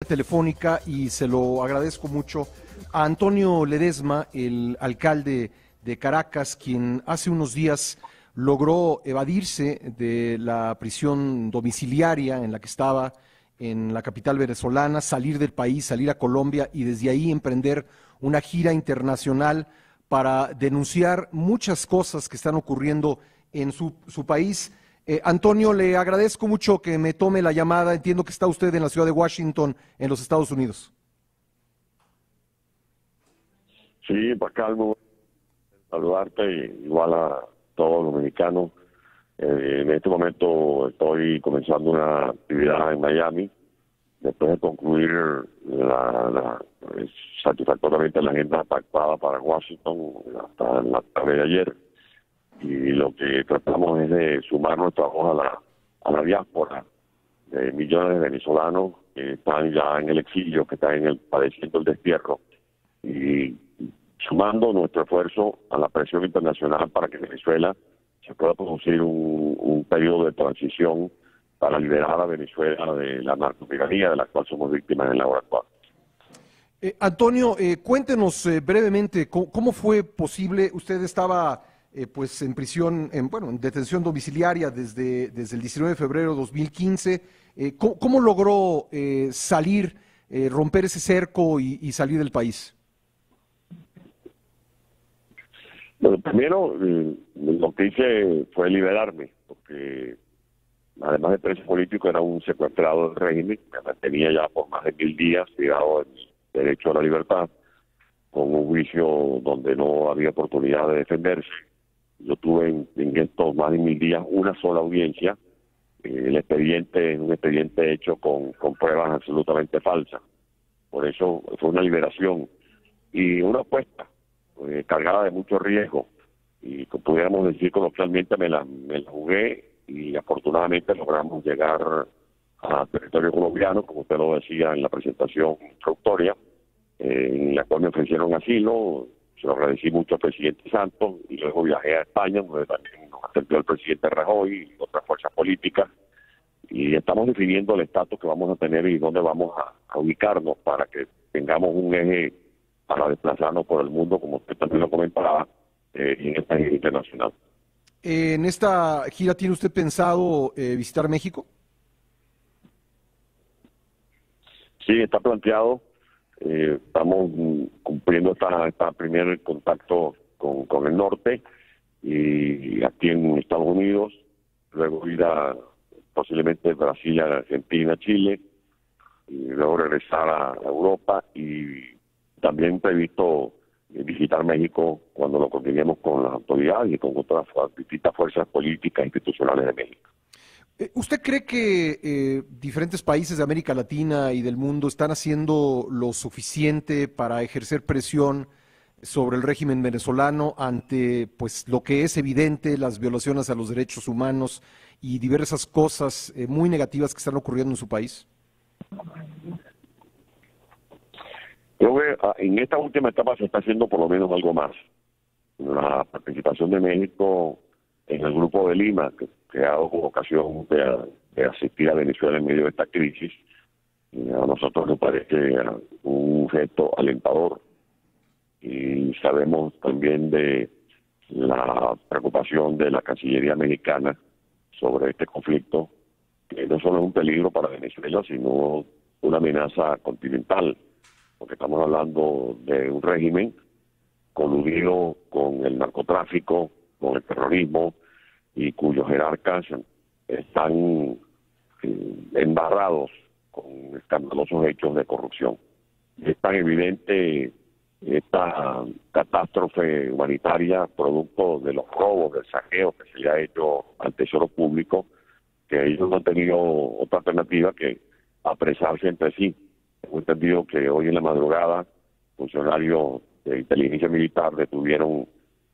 telefónica, y se lo agradezco mucho, a Antonio Ledesma, el alcalde de Caracas, quien hace unos días logró evadirse de la prisión domiciliaria en la que estaba en la capital venezolana, salir del país, salir a Colombia y desde ahí emprender una gira internacional para denunciar muchas cosas que están ocurriendo en su país. Antonio, le agradezco mucho que me tome la llamada. Entiendo que está usted en la ciudad de Washington, en los Estados Unidos. Sí, Pascal, saludarte, igual a todos los mexicanos. En este momento estoy comenzando una actividad en Miami, después de concluir satisfactoriamente la agenda pactada para Washington hasta la tarde de ayer. Y lo que tratamos es de sumar nuestra voz a la diáspora de millones de venezolanos que están ya en el exilio, que están padeciendo el destierro, y sumando nuestro esfuerzo a la presión internacional para que Venezuela se pueda producir un periodo de transición para liberar a Venezuela de la narcotiranía de la cual somos víctimas en la hora actual. Antonio, cuéntenos brevemente cómo fue posible. Usted estaba pues en prisión, en detención domiciliaria desde el 19 de febrero de 2015. ¿Cómo logró salir, romper ese cerco y salir del país? Bueno, primero lo que hice fue liberarme, porque además de preso político era un secuestrado del régimen, me mantenía ya por más de 1000 días privado del derecho a la libertad, con un juicio donde no había oportunidad de defenderse. Yo tuve en estos más de 1000 días una sola audiencia. El expediente es un expediente hecho con pruebas absolutamente falsas. Por eso fue una liberación y una apuesta cargada de mucho riesgo. Y como pudiéramos decir coloquialmente, me la jugué y afortunadamente logramos llegar a territorio colombiano, como usted lo decía en la presentación introductoria, en la cual me ofrecieron asilo. Se lo agradecí mucho al presidente Santos y luego viajé a España, donde también nos atendió el presidente Rajoy y otras fuerzas políticas, y estamos definiendo el estatus que vamos a tener y dónde vamos a ubicarnos para que tengamos un eje para desplazarnos por el mundo, como usted también lo comentaba, y en esta gira internacional. ¿En esta gira tiene usted pensado visitar México? Sí, está planteado. Estamos cumpliendo este primer contacto con el norte, y aquí en Estados Unidos, luego ir a posiblemente Brasil, Argentina, Chile, y luego regresar a Europa, y también previsto visitar México cuando lo coordinemos con las autoridades y con otras distintas fuerzas políticas e institucionales de México. ¿Usted cree que diferentes países de América Latina y del mundo están haciendo lo suficiente para ejercer presión sobre el régimen venezolano ante pues lo que es evidente, las violaciones a los derechos humanos y diversas cosas muy negativas que están ocurriendo en su país? Creo que en esta última etapa se está haciendo por lo menos algo más. La participación de México en el Grupo de Lima, que ha dado ocasión de asistir a Venezuela en medio de esta crisis, a nosotros nos parece un gesto alentador, y sabemos también de la preocupación de la Cancillería mexicana sobre este conflicto, que no solo es un peligro para Venezuela, sino una amenaza continental, porque estamos hablando de un régimen coludido con el narcotráfico, con el terrorismo, y cuyos jerarcas están embarrados con escandalosos hechos de corrupción. Es tan evidente esta catástrofe humanitaria producto de los robos, del saqueo que se le ha hecho al Tesoro Público, que ellos no han tenido otra alternativa que apresarse entre sí. Hemos entendido que hoy en la madrugada funcionarios de inteligencia militar detuvieron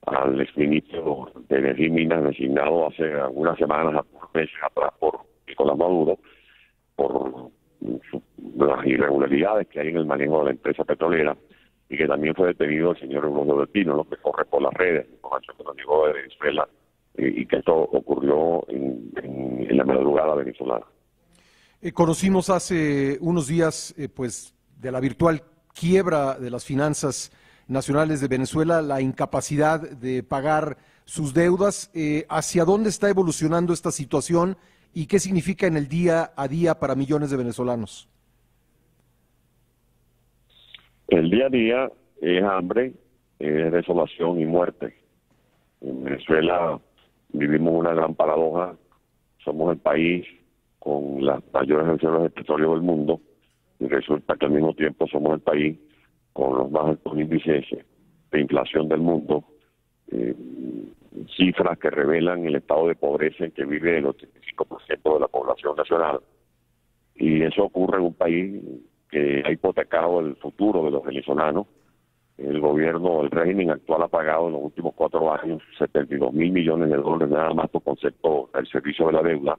al exministro de Energía y Minas designado hace algunas semanas, meses atrás por Nicolás Maduro, por las irregularidades que hay en el manejo de la empresa petrolera, y que también fue detenido el señor Eulogio Bertino, lo que corre por las redes, información que nos llegó de Venezuela, y que esto ocurrió en la madrugada venezolana. Conocimos hace unos días, pues, de la virtual quiebra de las finanzas nacionales de Venezuela, la incapacidad de pagar sus deudas. ¿Hacia dónde está evolucionando esta situación y qué significa en el día a día para millones de venezolanos? El día a día es hambre, es desolación y muerte. En Venezuela vivimos una gran paradoja. Somos el país con las mayores reservas de petróleo del mundo y resulta que al mismo tiempo somos el país con los más altos índices de inflación del mundo, cifras que revelan el estado de pobreza en que vive el 85% de la población nacional. Y eso ocurre en un país que ha hipotecado el futuro de los venezolanos. El gobierno, el régimen actual ha pagado en los últimos 4 años 72.000 millones de dólares nada más por concepto del servicio de la deuda,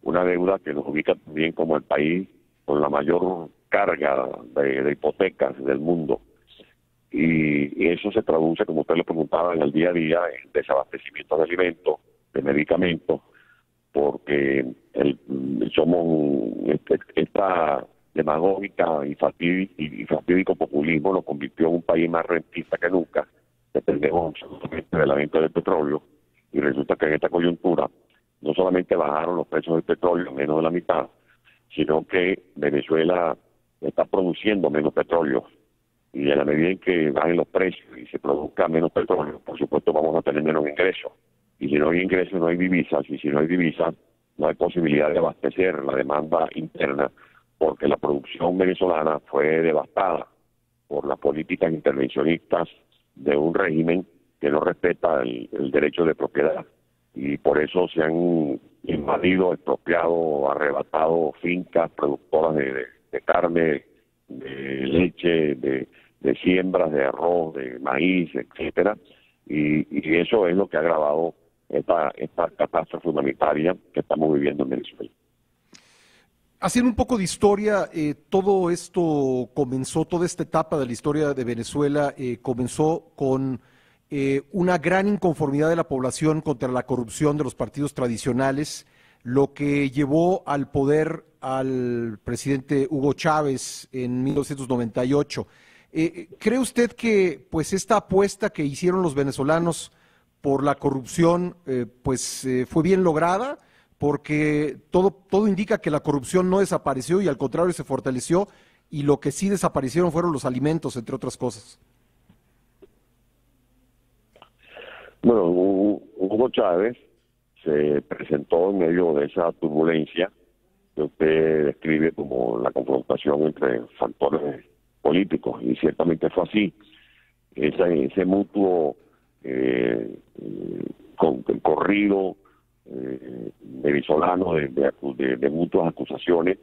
una deuda que nos ubica también como el país con la mayor carga de hipotecas del mundo. Y eso se traduce, como usted lo preguntaba, en el día a día en desabastecimiento de alimentos, de medicamentos, porque esta demagógica y fatídico populismo nos convirtió en un país más rentista que nunca. Dependemos absolutamente de la venta del petróleo y resulta que en esta coyuntura no solamente bajaron los precios del petróleo menos de la mitad, sino que Venezuela está produciendo menos petróleo. Y en la medida en que bajen los precios y se produzca menos petróleo, por supuesto vamos a tener menos ingresos. Y si no hay ingresos, no hay divisas. Y si no hay divisas, no hay posibilidad de abastecer la demanda interna, porque la producción venezolana fue devastada por las políticas intervencionistas de un régimen que no respeta el derecho de propiedad. Y por eso se han invadido, expropiado, arrebatado fincas productoras de carne, de leche, de siembras, de arroz, de maíz, etcétera. Y eso es lo que ha agravado esta catástrofe humanitaria que estamos viviendo en Venezuela. Haciendo un poco de historia, todo esto comenzó, toda esta etapa de la historia de Venezuela comenzó con una gran inconformidad de la población contra la corrupción de los partidos tradicionales, lo que llevó al poder al presidente Hugo Chávez en 1998. ¿Cree usted que pues esta apuesta que hicieron los venezolanos por la corrupción fue bien lograda? Porque todo indica que la corrupción no desapareció y al contrario se fortaleció, y lo que sí desaparecieron fueron los alimentos, entre otras cosas. Bueno, Hugo Chávez se presentó en medio de esa turbulencia que usted describe como la confrontación entre factores políticos, y ciertamente fue así. Ese mutuo corrido venezolano de mutuas acusaciones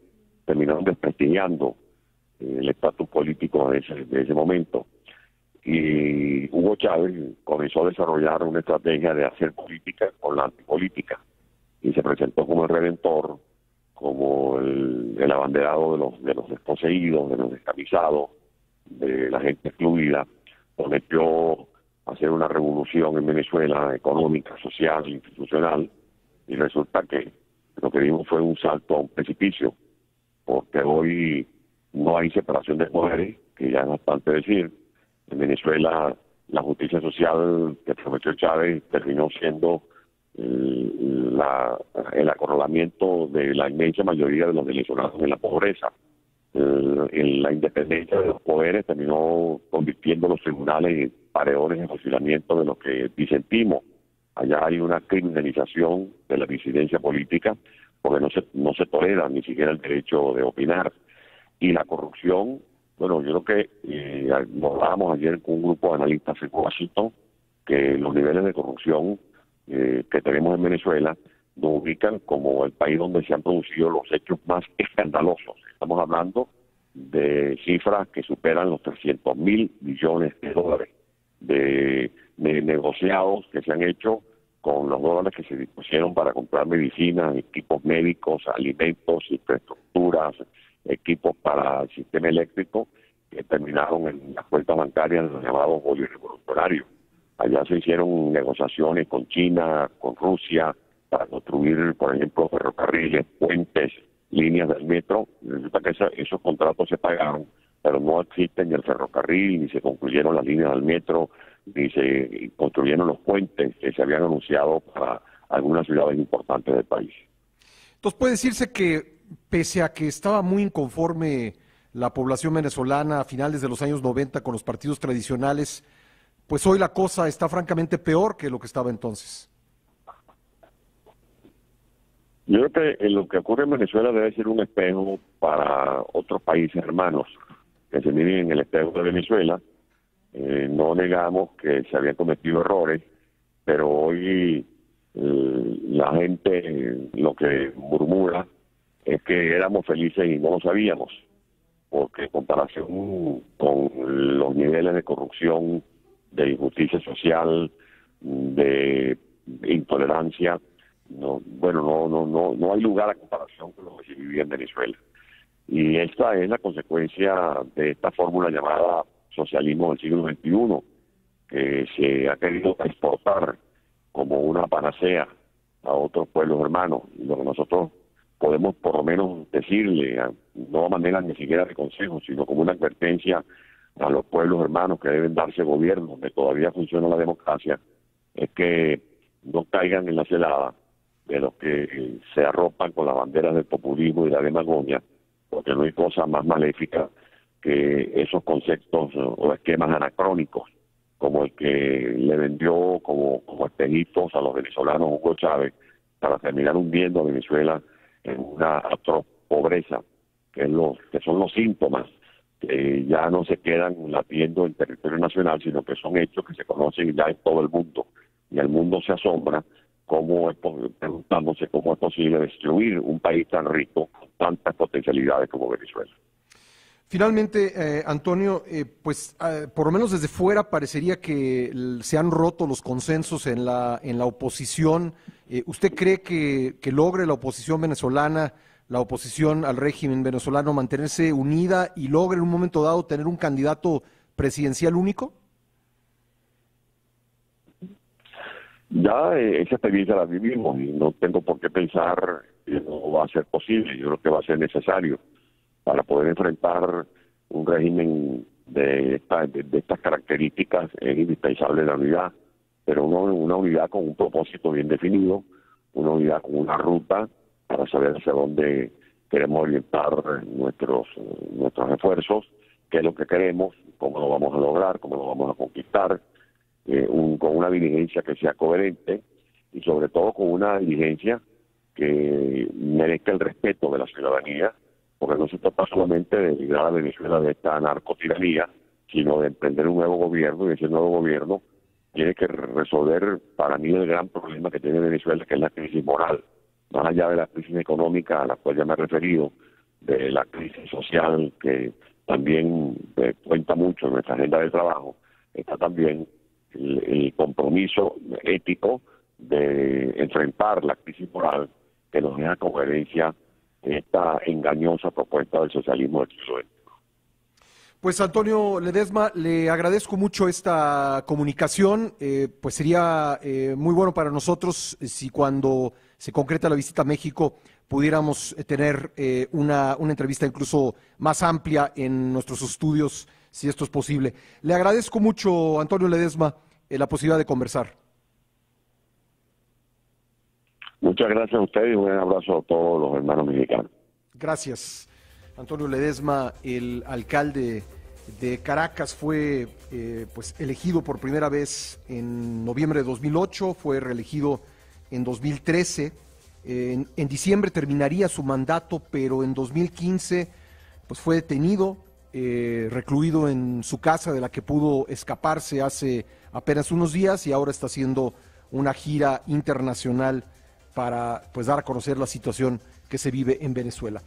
terminaron desprestigiando el estatus político de ese momento. Y Hugo Chávez comenzó a desarrollar una estrategia de hacer política con la antipolítica y se presentó como el redentor, como el abanderado de los desposeídos, de los descamisados, de la gente excluida. Prometió hacer una revolución en Venezuela económica, social, institucional, y resulta que lo que vimos fue un salto a un precipicio, porque hoy no hay separación de poderes, que ya es bastante decir. En Venezuela la justicia social que prometió Chávez terminó siendo el acorralamiento de la inmensa mayoría de los venezolanos en la pobreza. La independencia de los poderes terminó convirtiendo los tribunales en paredores de fusilamiento de los que disentimos. Allá hay una criminalización de la disidencia política porque no se tolera ni siquiera el derecho de opinar. Y la corrupción, bueno, yo creo que hablábamos ayer con un grupo de analistas en Washington que los niveles de corrupción que tenemos en Venezuela nos ubican como el país donde se han producido los hechos más escandalosos. Estamos hablando de cifras que superan los 300.000 millones de dólares de negociados que se han hecho con los dólares que se dispusieron para comprar medicinas, equipos médicos, alimentos, infraestructuras, equipos para el sistema eléctrico, que terminaron en las cuentas bancarias de los llamados bolirrevolucionarios. Allá se hicieron negociaciones con China, con Rusia, para construir, por ejemplo, ferrocarriles, puentes, líneas del metro. Resulta que esos contratos se pagaron, pero no existen ni el ferrocarril, ni se concluyeron las líneas del metro, ni se construyeron los puentes que se habían anunciado para algunas ciudades importantes del país. Entonces puede decirse que pese a que estaba muy inconforme la población venezolana a finales de los años 90 con los partidos tradicionales, pues hoy la cosa está francamente peor que lo que estaba entonces. Yo creo que lo que ocurre en Venezuela debe ser un espejo para otros países hermanos que se miren en el espejo de Venezuela. No negamos que se habían cometido errores, pero hoy la gente lo que murmura es que éramos felices y no lo sabíamos, porque en comparación con los niveles de corrupción, de injusticia social, de intolerancia, no hay lugar a comparación con lo que se vivía en Venezuela. Y esta es la consecuencia de esta fórmula llamada socialismo del siglo XXI, que se ha querido exportar como una panacea a otros pueblos hermanos. Y lo que nosotros podemos por lo menos decirle, no a manera ni siquiera de consejo, sino como una advertencia a los pueblos hermanos que deben darse gobierno donde todavía funciona la democracia, es que no caigan en la celada de los que se arropan con las banderas del populismo y la demagogia, porque no hay cosa más maléfica que esos conceptos o esquemas anacrónicos, como el que le vendió como espejitos a los venezolanos Hugo Chávez, para terminar hundiendo a Venezuela en una atroz pobreza, que son los síntomas que ya no se quedan latiendo en territorio nacional, sino que son hechos que se conocen ya en todo el mundo. Y el mundo se asombra preguntándose cómo es posible destruir un país tan rico, con tantas potencialidades como Venezuela. Finalmente, Antonio, por lo menos desde fuera parecería que se han roto los consensos en la oposición. ¿Usted cree que logre la oposición venezolana, la oposición al régimen venezolano, mantenerse unida y logre en un momento dado tener un candidato presidencial único? Ya esa experiencia la vivimos y no tengo por qué pensar que no va a ser posible. Yo creo que va a ser necesario para poder enfrentar un régimen de estas características. Es indispensable la unidad, pero una unidad con un propósito bien definido, una unidad con una ruta para saber hacia dónde queremos orientar nuestros esfuerzos, qué es lo que queremos, cómo lo vamos a lograr, cómo lo vamos a conquistar, con una dirigencia que sea coherente y sobre todo con una dirigencia que merezca el respeto de la ciudadanía, porque no se trata solamente de librar a Venezuela de esta narcotiranía, sino de emprender un nuevo gobierno, y ese nuevo gobierno tiene que resolver, para mí, el gran problema que tiene Venezuela, que es la crisis moral, más allá de la crisis económica a la cual ya me he referido, de la crisis social que también cuenta mucho en nuestra agenda de trabajo, está también el compromiso ético de enfrentar la crisis moral que nos deja coherencia esta engañosa propuesta del socialismo del siglo XX. Pues Antonio Ledesma, le agradezco mucho esta comunicación, pues sería muy bueno para nosotros si cuando se concreta la visita a México pudiéramos tener una entrevista incluso más amplia en nuestros estudios, si esto es posible. Le agradezco mucho, Antonio Ledesma, la posibilidad de conversar. Muchas gracias a ustedes y un abrazo a todos los hermanos mexicanos. Gracias. Antonio Ledesma, el alcalde de Caracas, fue pues elegido por primera vez en noviembre de 2008, fue reelegido en 2013, en diciembre terminaría su mandato, pero en 2015 pues fue detenido, recluido en su casa de la que pudo escaparse hace apenas unos días y ahora está haciendo una gira internacional para pues dar a conocer la situación que se vive en Venezuela.